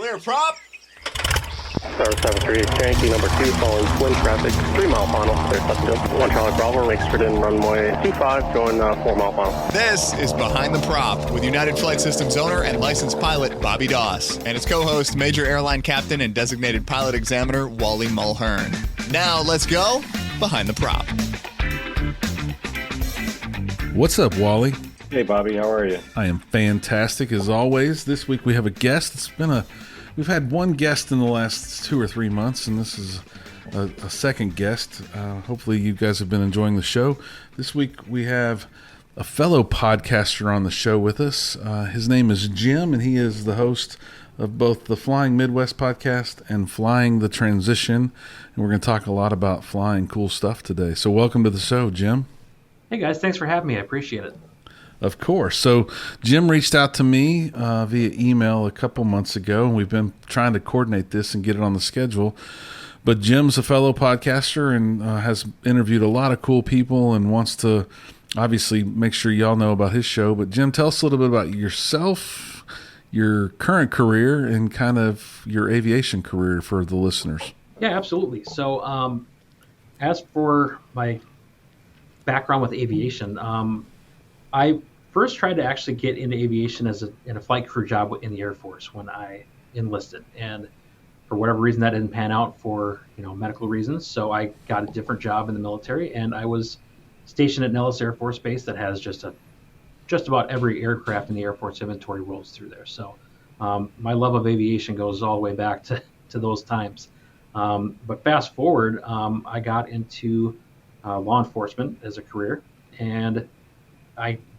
Clear prop. Star 73, Yankee number 2, following twin traffic, 3 mile final, clear subject, 1 Charlie Bravo, exited in runway 25, going 4 mile final. This is Behind the Prop with United Flight Systems owner and licensed pilot Bobby Doss and his co-host, Major Airline Captain and Designated Pilot Examiner Wally Mulhern. Now let's go Behind the Prop. What's up, Wally? Hey, Bobby, how are you? I am fantastic as always. This week we have a guest. We've had one guest in the last 2 or 3 months, and this is a second guest. Hopefully you guys have been enjoying the show. This week we have a fellow podcaster on the show with us. His name is Jim, and he is the host of both the Flying Midwest podcast and Flying the Transition. And we're going to talk a lot about flying cool stuff today. So welcome to the show, Jim. Hey guys, thanks for having me. I appreciate it. Of course. So Jim reached out to me via email a couple months ago, and we've been trying to coordinate this and get it on the schedule. But Jim's a fellow podcaster and has interviewed a lot of cool people and wants to obviously make sure y'all know about his show. But Jim, tell us a little bit about yourself, your current career, and kind of your aviation career for the listeners. Yeah, absolutely. So as for my background with aviation, I first tried to actually get into aviation in a flight crew job in the Air Force when I enlisted, and for whatever reason that didn't pan out for medical reasons. So I got a different job in the military, and I was stationed at Nellis Air Force Base that has just about every aircraft in the Air Force inventory rolls through there. So my love of aviation goes all the way back to those times. But fast forward, I got into law enforcement as a career, and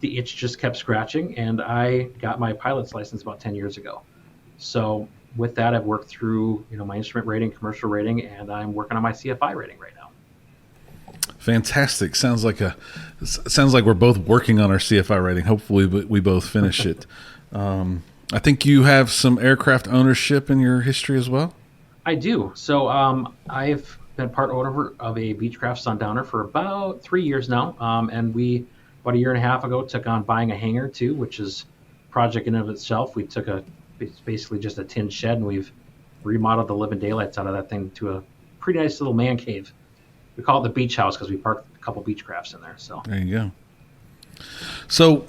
the itch just kept scratching, and I got my pilot's license about 10 years ago. So with that, I've worked through my instrument rating, commercial rating, and I'm working on my CFI rating right now. Fantastic. Sounds like we're both working on our CFI rating. Hopefully we both finish it. I think you have some aircraft ownership in your history as well. I do. So I've been part owner of a Beechcraft Sundowner for about 3 years now, and we about a year and a half ago took on buying a hangar too, which is a project in and of itself. We took it's basically just a tin shed, and we've remodeled the living daylights out of that thing to a pretty nice little man cave. We call it the beach house because we parked a couple Beechcrafts in there. So there you go. So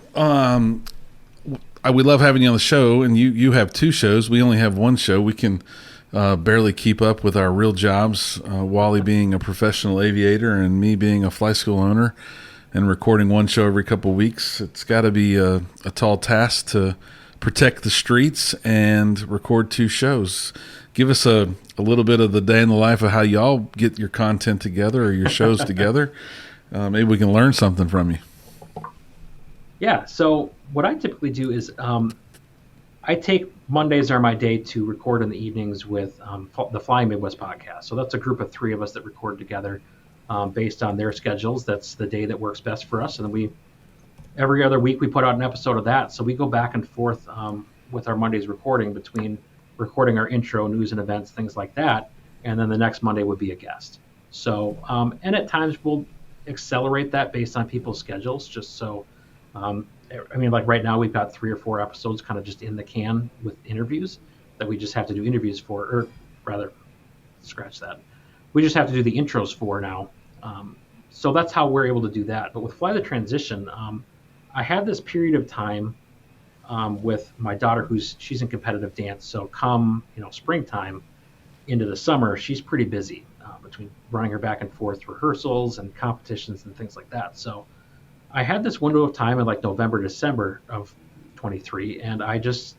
we love having you on the show, and you have 2 shows. We only have 1 show. We can barely keep up with our real jobs. Wally being a professional aviator and me being a flight school owner, and recording 1 show every couple of weeks. It's got to be a tall task to protect the streets and record 2 shows. Give us a little bit of the day in the life of how y'all get your content together or your shows together. Maybe we can learn something from you. Yeah, so what I typically do is I take Mondays are my day to record in the evenings with the Flying Midwest podcast. So that's a group of 3 of us that record together. Based on their schedules. That's the day that works best for us. And then every other week we put out an episode of that. So we go back and forth with our Monday's recording between recording our intro, news and events, things like that. And then the next Monday would be a guest. So, and at times we'll accelerate that based on people's schedules, just so, like right now we've got 3 or 4 episodes kind of just in the can with interviews that we just have to do interviews for, or rather, scratch that. We just have to do the intros for now. So that's how we're able to do that. But with Fly the Transition, I had this period of time with my daughter she's in competitive dance. So come, springtime into the summer, she's pretty busy between running her back and forth rehearsals and competitions and things like that. So I had this window of time in like November, December of 23, and I just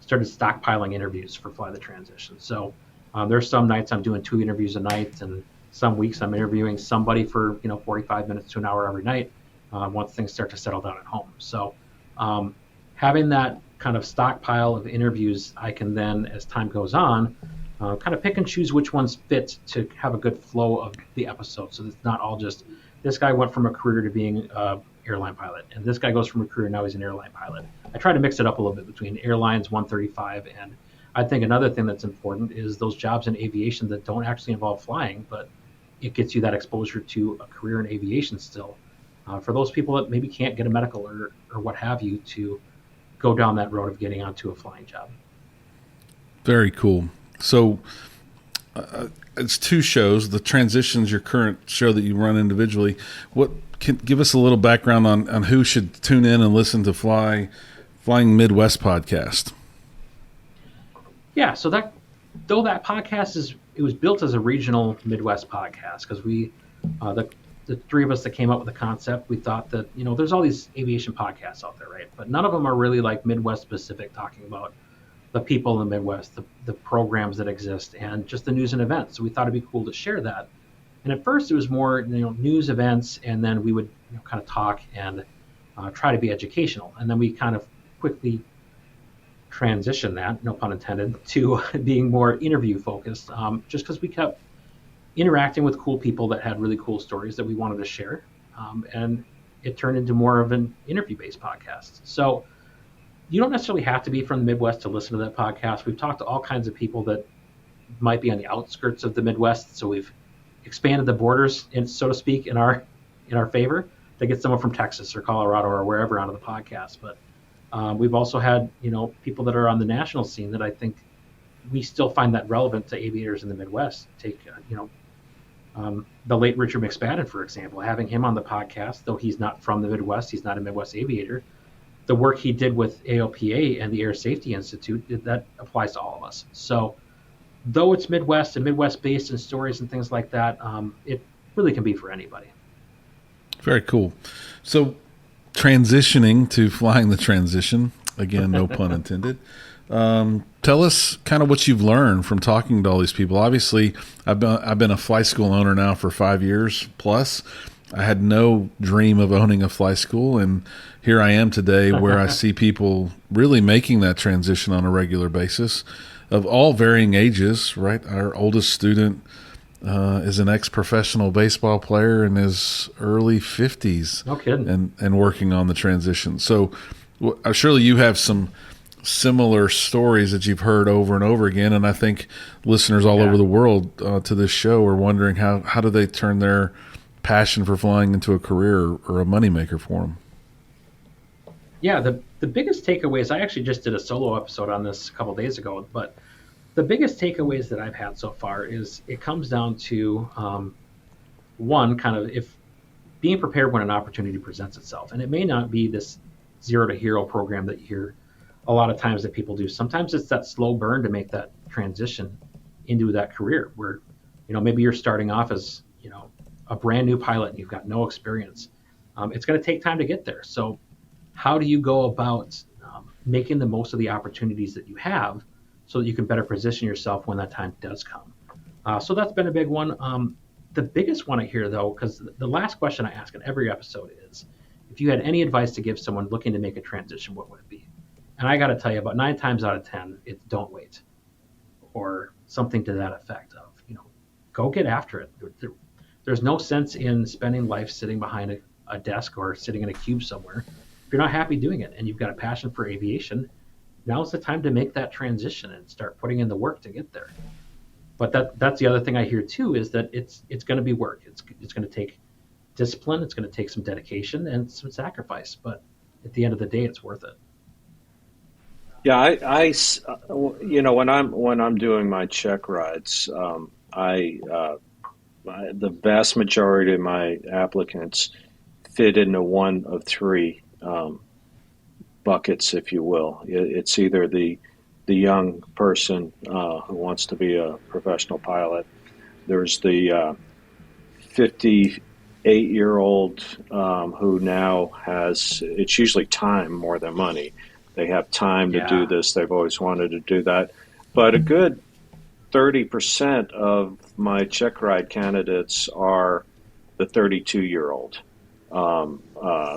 started stockpiling interviews for Fly the Transition. So there's some nights I'm doing 2 interviews a night, and some weeks I'm interviewing somebody for 45 minutes to an hour every night once things start to settle down at home. So having that kind of stockpile of interviews, I can then, as time goes on, kind of pick and choose which ones fit to have a good flow of the episode. So it's not all just this guy went from a career to being an airline pilot, and this guy goes from a career, now he's an airline pilot. I try to mix it up a little bit between airlines, 135, and I think another thing that's important is those jobs in aviation that don't actually involve flying, but it gets you that exposure to a career in aviation still. For those people that maybe can't get a medical or what have you to go down that road of getting onto a flying job. Very cool. So it's two shows. The Transition's your current show that you run individually. What can give us a little background on who should tune in and listen to Flying Midwest podcast? Yeah, so that podcast it was built as a regional Midwest podcast because we the three of us that came up with the concept, we thought that there's all these aviation podcasts out there, right? But none of them are really like Midwest specific, talking about the people in the Midwest, the programs that exist, and just the news and events. So we thought it'd be cool to share that. And at first it was more news, events, and then we would kind of talk and try to be educational. And then we kind of quickly transition that, no pun intended, to being more interview focused, just because we kept interacting with cool people that had really cool stories that we wanted to share, and it turned into more of an interview-based podcast. So you don't necessarily have to be from the Midwest to listen to that podcast. We've talked to all kinds of people that might be on the outskirts of the Midwest, so we've expanded the borders, so to speak, in our favor to get someone from Texas or Colorado or wherever onto the podcast. But we've also had people that are on the national scene that I think we still find that relevant to aviators in the Midwest. Take the late Richard McSpadden, for example, having him on the podcast, though he's not from the Midwest, he's not a Midwest aviator. The work he did with AOPA and the Air Safety Institute, that applies to all of us. So though it's Midwest and Midwest-based and stories and things like that, it really can be for anybody. Very cool. So transitioning to Flying the Transition, again, no pun intended. Tell us kind of what you've learned from talking to all these people. Obviously, I've been a flight school owner now for 5 years plus. I had no dream of owning a flight school, and here I am today where I see people really making that transition on a regular basis of all varying ages, right? Our oldest student is an ex-professional baseball player in his early 50s. No kidding. And working on the transition. So surely you have some similar stories that you've heard over and over again, and I think listeners all over the world to this show are wondering how do they turn their passion for flying into a career or a moneymaker for them. Yeah, the biggest takeaways, I actually just did a solo episode on this a couple of days ago, but the biggest takeaways that I've had so far is it comes down to one, kind of if being prepared when an opportunity presents itself. And it may not be this zero to hero program that you hear a lot of times that people do. Sometimes it's that slow burn to make that transition into that career where, maybe you're starting off as, a brand new pilot and you've got no experience. It's going to take time to get there. So how do you go about making the most of the opportunities that you have so that you can better position yourself when that time does come? So that's been a big one. The biggest one I hear, though, because the last question I ask in every episode is, if you had any advice to give someone looking to make a transition, what would it be? And I got to tell you, about 9 times out of 10, it's don't wait, or something to that effect of, go get after it. There's no sense in spending life sitting behind a desk or sitting in a cube somewhere. If you're not happy doing it and you've got a passion for aviation, now's the time to make that transition and start putting in the work to get there. But that's the other thing I hear too, is that it's going to be work. It's going to take discipline. It's going to take some dedication and some sacrifice. But at the end of the day, it's worth it. Yeah, I when I'm doing my check rides, the vast majority of my applicants fit into one of three buckets, if you will. It's either the young person who wants to be a professional pilot. There's the 58-year-old who now has, it's usually time more than money. They have time to do this. They've always wanted to do that. But a good 30% of my check ride candidates are the 32-year-old, the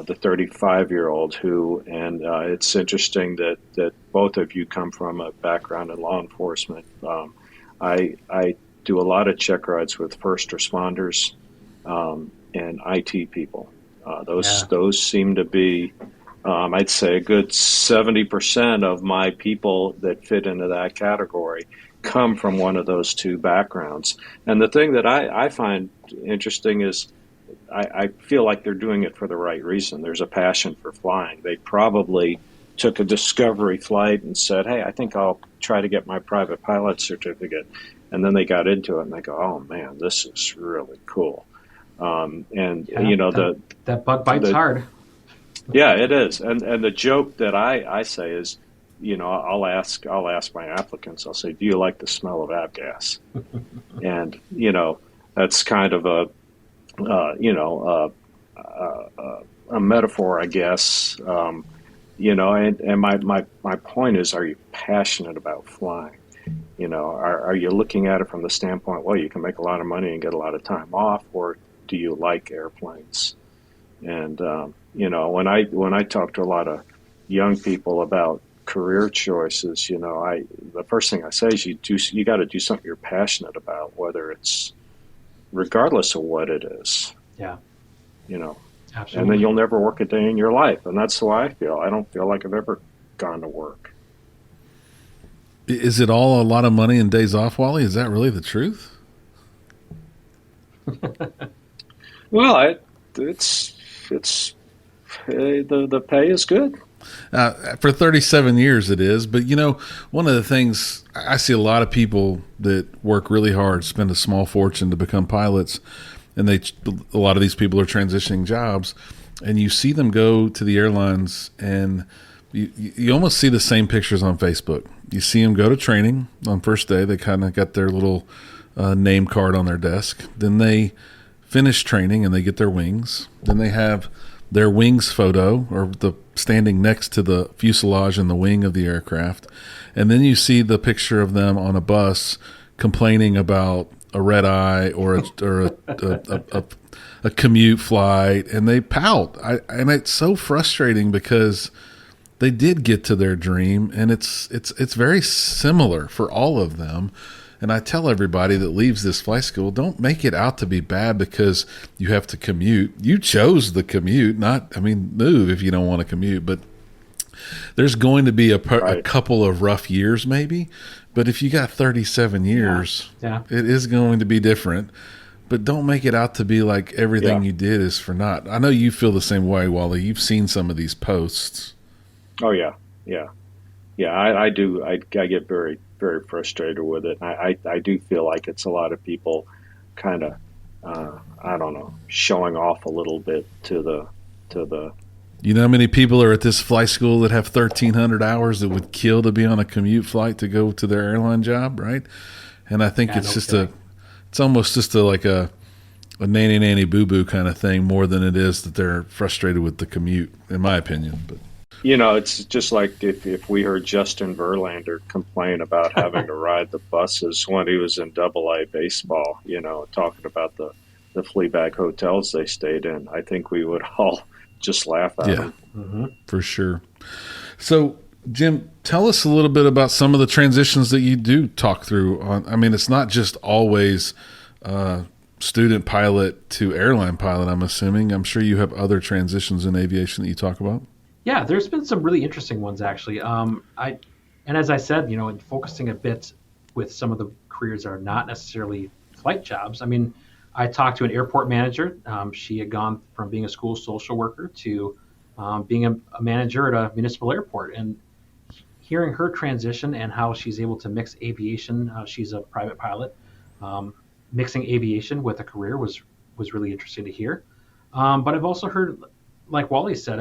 35-year-old who, and it's interesting that both of you come from a background in law enforcement. I do a lot of check rides with first responders and IT people. Those seem to be, I'd say, a good 70% of my people that fit into that category come from one of those two backgrounds. And the thing that I find interesting is I feel like they're doing it for the right reason. There's a passion for flying. They probably took a discovery flight and said, hey, I think I'll try to get my private pilot certificate. And then they got into it and they go, oh man, this is really cool. That bug bites hard. Yeah, it is. And the joke that I say is, I'll ask my applicants, I'll say, do you like the smell of avgas? And, that's kind of a metaphor, I guess. And my point is, are you passionate about flying? Are you looking at it from the standpoint, well, you can make a lot of money and get a lot of time off, or do you like airplanes? And, when I talk to a lot of young people about career choices, the first thing I say is you got to do something you're passionate about, whether it's regardless of what it is. Yeah. Absolutely. And then you'll never work a day in your life. And that's the way I feel. I don't feel like I've ever gone to work. Is it all a lot of money and days off, Wally? Is that really the truth? Well, it's the pay is good. For 37 years it is, but one of the things, I see a lot of people that work really hard, spend a small fortune to become pilots, and a lot of these people are transitioning jobs, and you see them go to the airlines, and you almost see the same pictures on Facebook. You see them go to training on first day. They kind of got their little name card on their desk. Then they finish training and they get their wings. Then they have their wings photo, or the standing next to the fuselage and the wing of the aircraft. And then you see the picture of them on a bus complaining about a red eye or a commute flight, and they pout. And it's so frustrating because they did get to their dream, and it's very similar for all of them. And I tell everybody that leaves this flight school, don't make it out to be bad because you have to commute. You chose the commute, move if you don't want to commute. But there's going to be a couple of rough years maybe. But if you got 37 years, it is going to be different. But don't make it out to be like everything you did is for naught. I know you feel the same way, Wally. You've seen some of these posts. Oh, yeah. I do. I get very, very frustrated with it. I do feel like it's a lot of people kind of, I don't know, showing off a little bit to the. You know how many people are at this flight school that have 1,300 hours that would kill to be on a commute flight to go to their airline job, right? And I think it's almost just like a nanny nanny boo boo kind of thing more than it is that they're frustrated with the commute, in my opinion. But it's just like if we heard Justin Verlander complain about having to ride the buses when he was in Double-A baseball, talking about the flea bag hotels they stayed in, I think we would all just laugh at him. Mm-hmm. For sure. So, Jim, tell us a little bit about some of the transitions that you do talk through. It's not just always student pilot to airline pilot, I'm assuming. I'm sure you have other transitions in aviation that you talk about. Yeah, there's been some really interesting ones, actually. And as I said, focusing a bit with some of the careers that are not necessarily flight jobs. I talked to an airport manager. She had gone from being a school social worker to being a manager at a municipal airport. And hearing her transition and how she's able to mix aviation, she's a private pilot, mixing aviation with a career was really interesting to hear. But I've also heard, like Wally said,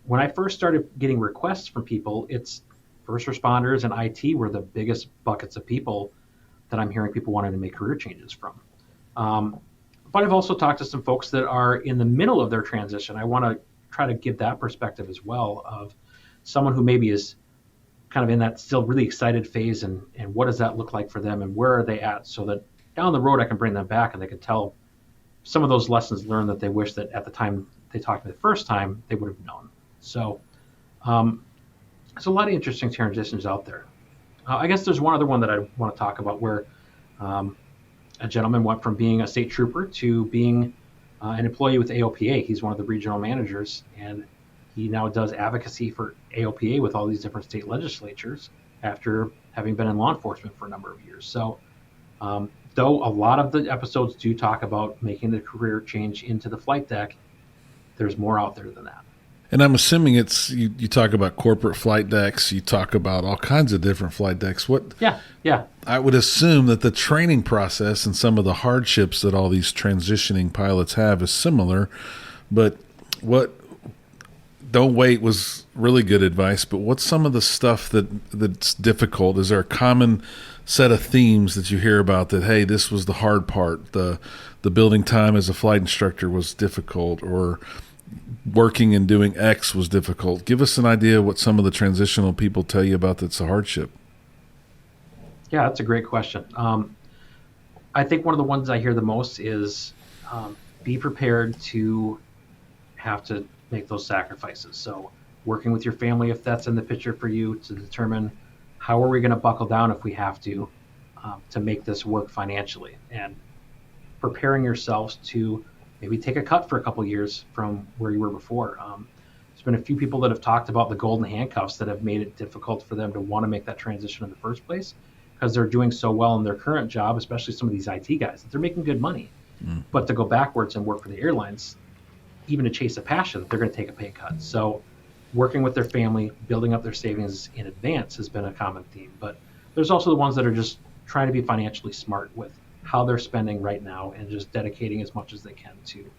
when I first started getting requests from people, it's first responders and IT were the biggest buckets of people that I'm hearing people wanting to make career changes from. But I've also talked to some folks that are in the middle of their transition. I want to try to give that perspective as well of someone who maybe is kind of in that still really excited phase and what does that look like for them and where are they at, so that down the road I can bring them back and they can tell some of those lessons learned that they wish that at the time they talked to me the first time they would have known. So there's a lot of interesting transitions out there. I guess there's one other one that I want to talk about where a gentleman went from being a state trooper to being an employee with AOPA. He's one of the regional managers, and he now does advocacy for AOPA with all these different state legislatures after having been in law enforcement for a number of years. So though a lot of the episodes do talk about making the career change into the flight deck, there's more out there than that. And I'm assuming it's you talk about corporate flight decks, you talk about all kinds of different flight decks. Yeah. I would assume that the training process and some of the hardships that all these transitioning pilots have is similar, but what don't wait was really good advice, but what's some of the stuff that's difficult? Is there a common set of themes that you hear about that, hey, this was the hard part, the building time as a flight instructor was difficult, or working and doing X was difficult? Give us an idea of what some of the transitional people tell you about that's a hardship. Yeah, that's a great question. I think one of the ones I hear the most is be prepared to have to make those sacrifices. So working with your family, if that's in the picture for you, to determine how are we going to buckle down if we have to make this work financially, and preparing yourselves to maybe take a cut for a couple years from where you were before. There's been a few people that have talked about the golden handcuffs that have made it difficult for them to want to make that transition in the first place, because they're doing so well in their current job, especially some of these IT guys, that they're making good money. But to go backwards and work for the airlines, even to chase a passion, they're going to take a pay cut. So working with their family, building up their savings in advance has been a common theme. But there's also the ones that are just trying to be financially smart with how they're spending right now and just dedicating as much as they can to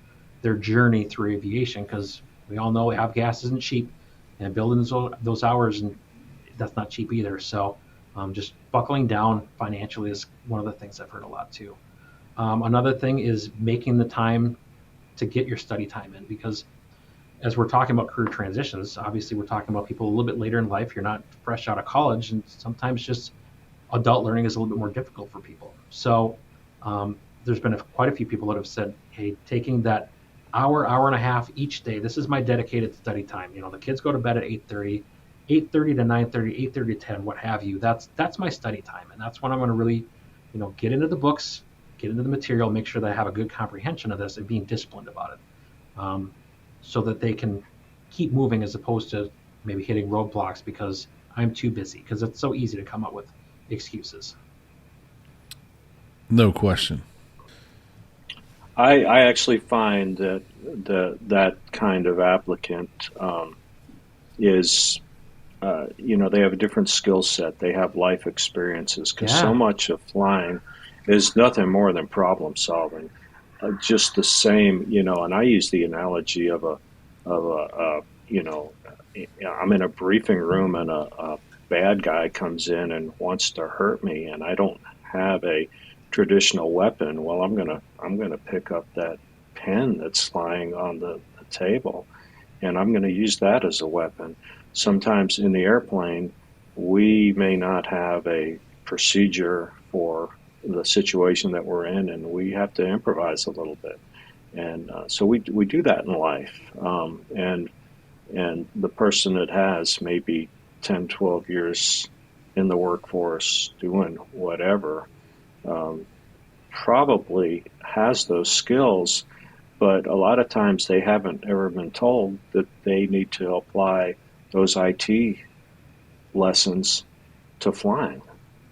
their journey through aviation, because we all know avgas isn't cheap, and building those hours, and that's not cheap either. So just buckling down financially is one of the things I've heard a lot too. Another thing is making the time to get your study time in, because as we're talking about career transitions, obviously we're talking about people a little bit later in life. You're not fresh out of college, and sometimes just adult learning is a little bit more difficult for people. So there's been quite a few people that have said, hey, taking that hour and a half each day, this is my dedicated study time. The kids go to bed at 8:30 to 9:30, 8:30 to 10, what have you. That's my study time, and that's when I'm going to really, get into the books, get into the material, make sure that I have a good comprehension of this, and being disciplined about it, so that they can keep moving, as opposed to maybe hitting roadblocks because I'm too busy, because it's so easy to come up with excuses. No question. I actually find that kind of applicant is, they have a different skill set. They have life experiences, because so much of flying is nothing more than problem solving. Just the same, and I use the analogy of I'm in a briefing room and a bad guy comes in and wants to hurt me, and I don't have a traditional weapon. Well, I'm gonna pick up that pen that's lying on the table, and I'm gonna use that as a weapon. Sometimes in the airplane, we may not have a procedure for the situation that we're in, and we have to improvise a little bit. And so we do that in life. And the person that has maybe 10, 12 years in the workforce doing whatever, probably has those skills, but a lot of times they haven't ever been told that they need to apply those IT lessons to flying.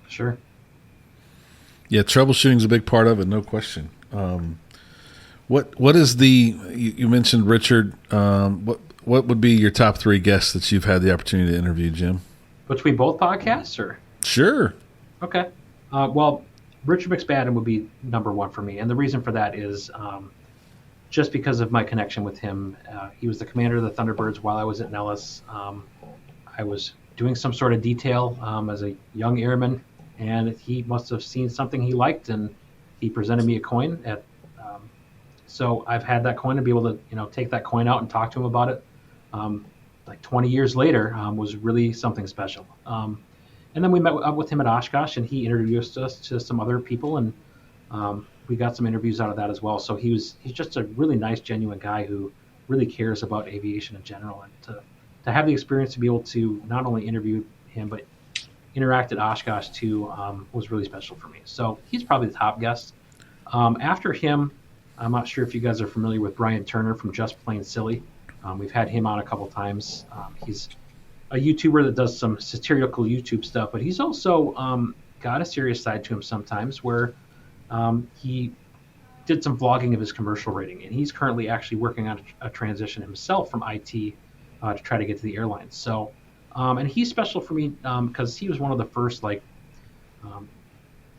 Sure. Yeah, troubleshooting is a big part of it, no question. What is you mentioned Richard? What would be your top three guests that you've had the opportunity to interview, Jim? Between both podcasts, or? Sure. Okay. Well, Richard McSpadden would be number one for me, and the reason for that is just because of my connection with him. He was the commander of the Thunderbirds while I was at Nellis. I was doing some sort of detail as a young airman, and he must have seen something he liked, and he presented me a coin. So I've had that coin, to be able to take that coin out and talk to him about it. Like 20 years later, was really something special. And then we met up with him at Oshkosh, and he introduced us to some other people, and we got some interviews out of that as well. So he's just a really nice, genuine guy who really cares about aviation in general. And to have the experience to be able to not only interview him, but interact at Oshkosh too, was really special for me. So he's probably the top guest. After him, I'm not sure if you guys are familiar with Brian Turner from Just Plain Silly. We've had him on a couple times. He's a YouTuber that does some satirical YouTube stuff, but he's also got a serious side to him sometimes, where he did some vlogging of his commercial rating, and he's currently actually working on a transition himself from IT to try to get to the airlines. So, and he's special for me because he was one of the first, like,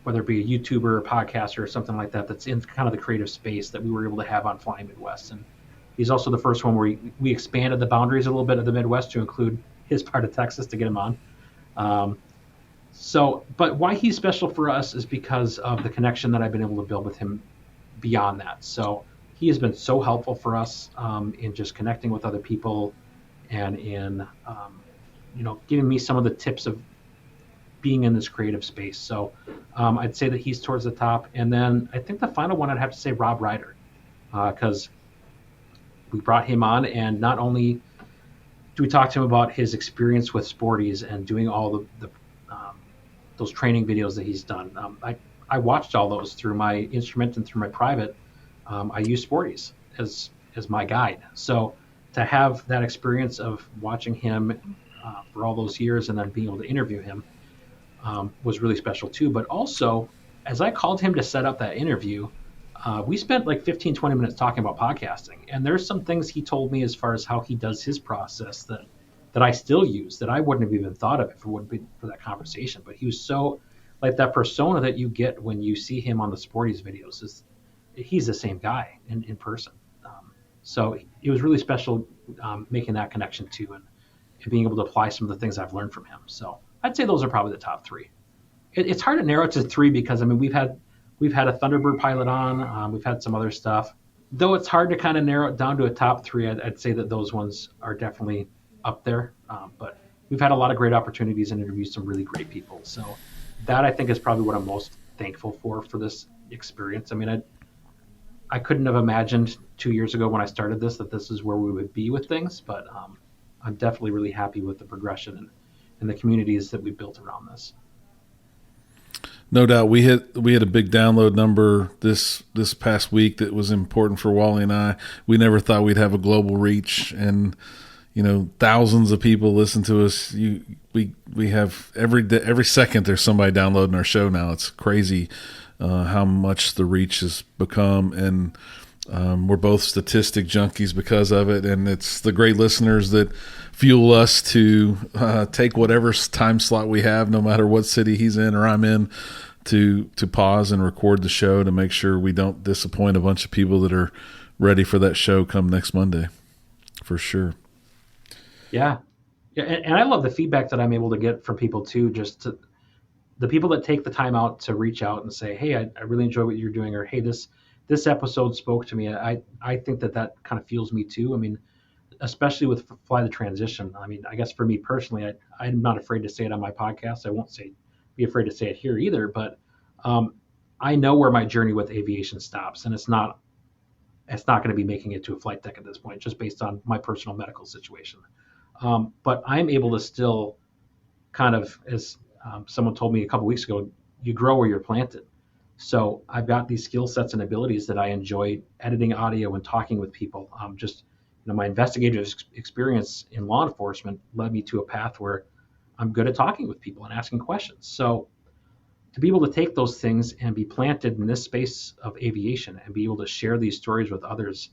whether it be a YouTuber or podcaster or something like that, that's in kind of the creative space that we were able to have on Flying Midwest. And he's also the first one where we expanded the boundaries a little bit of the Midwest to include his part of Texas to get him on. But why he's special for us is because of the connection that I've been able to build with him beyond that. So he has been so helpful for us in just connecting with other people and in, giving me some of the tips of being in this creative space. So I'd say that he's towards the top. And then I think the final one, I'd have to say Rob Ryder, because we brought him on, and not only do we talk to him about his experience with Sporties and doing all the those training videos that he's done. I watched all those through my instrument and through my private. I use Sporties as my guide. So to have that experience of watching him for all those years and then being able to interview him was really special too. But also, as I called him to set up that interview, we spent like 15, 20 minutes talking about podcasting. And there's some things he told me as far as how he does his process that I still use, that I wouldn't have even thought of if it wouldn't be for that conversation. But he was so, like, that persona that you get when you see him on the Sporties videos, he's the same guy in person. So it was really special making that connection too, and being able to apply some of the things I've learned from him. So I'd say those are probably the top three. It's hard to narrow it to three because, I mean, we've had a Thunderbird pilot on, we've had some other stuff. Though it's hard to kind of narrow it down to a top three, I'd say that those ones are definitely up there. But we've had a lot of great opportunities and interviewed some really great people. So that, I think, is probably what I'm most thankful for this experience. I mean, I couldn't have imagined 2 years ago when I started this that this is where we would be with things, but I'm definitely really happy with the progression and the communities that we built around this. No doubt. We had a big download number this past week that was important for Wally and I. We never thought we'd have a global reach, and thousands of people listen to us. We have every second there's somebody downloading our show now. It's crazy how much the reach has become, and we're both statistic junkies because of it. And it's the great listeners that fuel us to take whatever time slot we have, no matter what city he's in or I'm in, to pause and record the show to make sure we don't disappoint a bunch of people that are ready for that show come next Monday, for sure. Yeah. And I love the feedback that I'm able to get from people too, the people that take the time out to reach out and say, hey, I really enjoy what you're doing, or hey, this episode spoke to me. I think that kind of fuels me too. I mean, especially with Fly the Transition. I mean, I guess for me personally, I'm not afraid to say it on my podcast. I won't be afraid to say it here either, but I know where my journey with aviation stops, and it's not going to be making it to a flight deck at this point, just based on my personal medical situation. But I'm able to still kind of, as someone told me a couple weeks ago, you grow where you're planted. So I've got these skill sets and abilities that I enjoy editing audio and talking with people. My investigative experience in law enforcement led me to a path where I'm good at talking with people and asking questions. So to be able to take those things and be planted in this space of aviation and be able to share these stories with others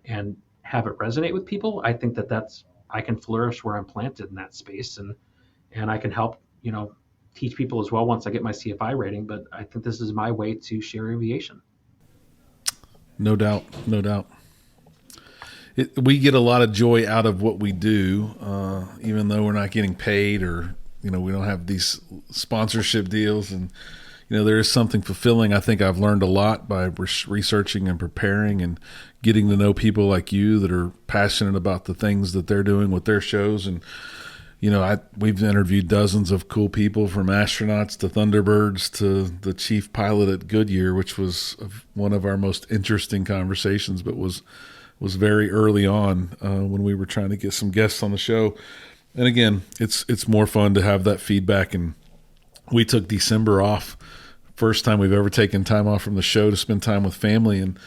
and have it resonate with people, I think I can flourish where I'm planted in that space, and I can help, teach people as well once I get my CFI rating. But I think this is my way to share aviation. No doubt. We get a lot of joy out of what we do, even though we're not getting paid, or we don't have these sponsorship deals, and there is something fulfilling. I think I've learned a lot by researching and preparing and getting to know people like you that are passionate about the things that they're doing with their shows. And we've interviewed dozens of cool people, from astronauts to Thunderbirds to the chief pilot at Goodyear, which was one of our most interesting conversations, but was very early on when we were trying to get some guests on the show. And again, it's more fun to have that feedback. And we took December off, first time we've ever taken time off from the show to spend time with family. And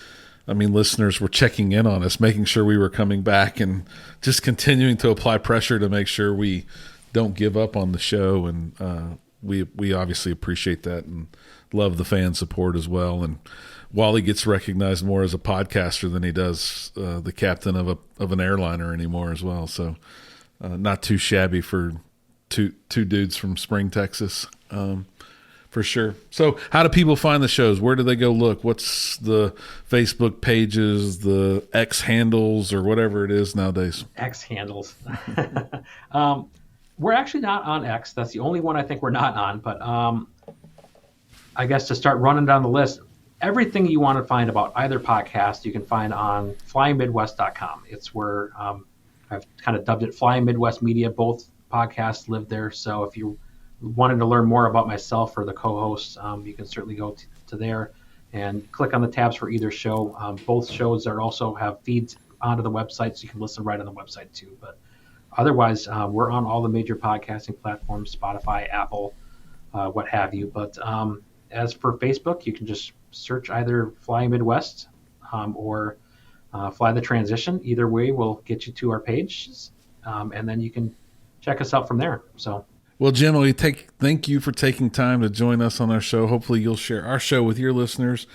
I mean, listeners were checking in on us, making sure we were coming back, and just continuing to apply pressure to make sure we don't give up on the show. And we obviously appreciate that and love the fan support as well. And Wally gets recognized more as a podcaster than he does the captain of an airliner anymore as well. So not too shabby for two dudes from Spring, Texas, for sure. So how do people find the shows? Where do they go look? What's the Facebook pages, the X handles, or whatever it is nowadays? X handles. We're actually not on X. That's the only one I think we're not on. But I guess to start running down the list, everything you want to find about either podcast, you can find on flyingmidwest.com. It's where I've kind of dubbed it Flying Midwest Media. Both podcasts live there. So if you wanted to learn more about myself or the co-hosts, you can certainly go to there and click on the tabs for either show. Both shows also have feeds onto the website, so you can listen right on the website too. But otherwise, we're on all the major podcasting platforms, Spotify, Apple, what have you. But as for Facebook, you can just search either Fly Midwest or Fly the Transition. Either way will get you to our pages, and then you can check us out from there. So. Well, Jim, thank you for taking time to join us on our show. Hopefully you'll share our show with your listeners.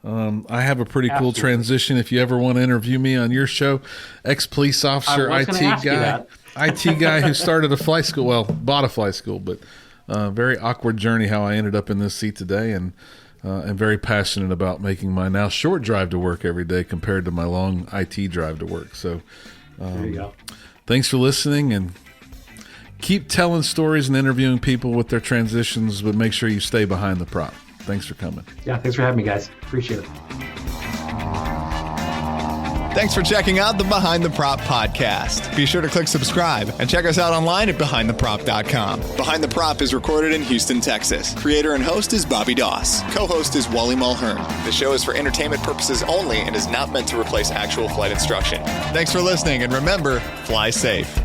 I have a pretty cool transition if you ever want to interview me on your show. Ex-police officer, IT guy who started a flight school, well, bought a flight school, but very awkward journey how I ended up in this seat today, and I'm very passionate about making my now short drive to work every day compared to my long IT drive to work. So there you go. Thanks for listening, and keep telling stories and interviewing people with their transitions, but make sure you stay behind the prop. Thanks for coming. Yeah, thanks for having me, guys. Appreciate it. Thanks for checking out the Behind the Prop podcast. Be sure to click subscribe and check us out online at BehindTheProp.com. Behind the Prop is recorded in Houston, Texas. Creator and host is Bobby Doss. Co-host is Wally Mulhern. The show is for entertainment purposes only and is not meant to replace actual flight instruction. Thanks for listening, and remember, fly safe.